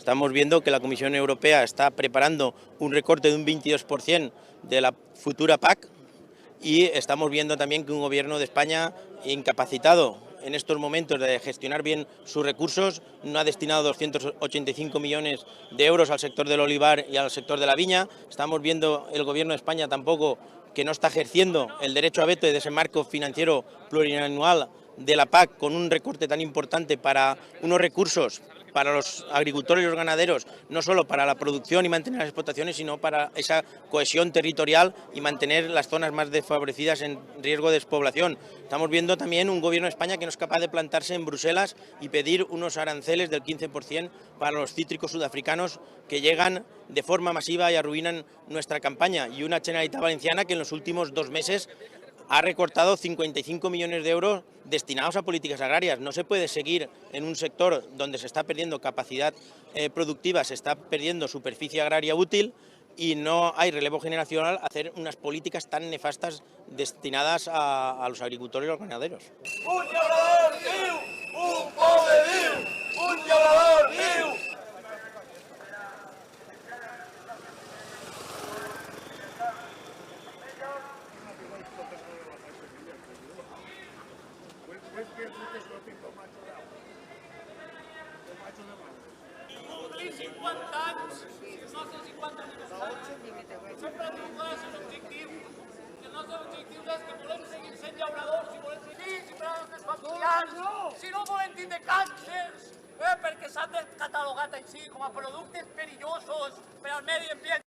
Estamos viendo que la Comisión Europea está preparando un recorte de un 22% de la futura PAC y estamos viendo también que un gobierno de España incapacitado en estos momentos de gestionar bien sus recursos, no ha destinado 285 millones de euros al sector del olivar y al sector de la viña. Estamos viendo el gobierno de España tampoco que no está ejerciendo el derecho a veto de ese marco financiero plurianual de la PAC con un recorte tan importante para unos recursos para los agricultores y los ganaderos, no solo para la producción y mantener las explotaciones, sino para esa cohesión territorial y mantener las zonas más desfavorecidas en riesgo de despoblación. Estamos viendo también un gobierno de España que no es capaz de plantarse en Bruselas y pedir unos aranceles del 15% para los cítricos sudafricanos que llegan de forma masiva y arruinan nuestra campaña, y una Generalitat Valenciana que en los últimos 2 meses ha recortado 55 millones de euros destinados a políticas agrarias. No se puede seguir en un sector donde se está perdiendo capacidad productiva, se está perdiendo superficie agraria útil y no hay relevo generacional, hacer unas políticas tan nefastas destinadas a los agricultores y los ganaderos. Un llaurador viu, un poble viu, un llaurador viu. Complir 50 anys, els nostres 50 aniversaris. Sempre ha tingut clar el objectiu. I el nostre objectiu és que volem seguir sent llauradors, i volem seguir fills i per als nostres familiars. Si no volem tindre càncers, perquè s'han catalogat així com a productes perillosos per al medi ambient.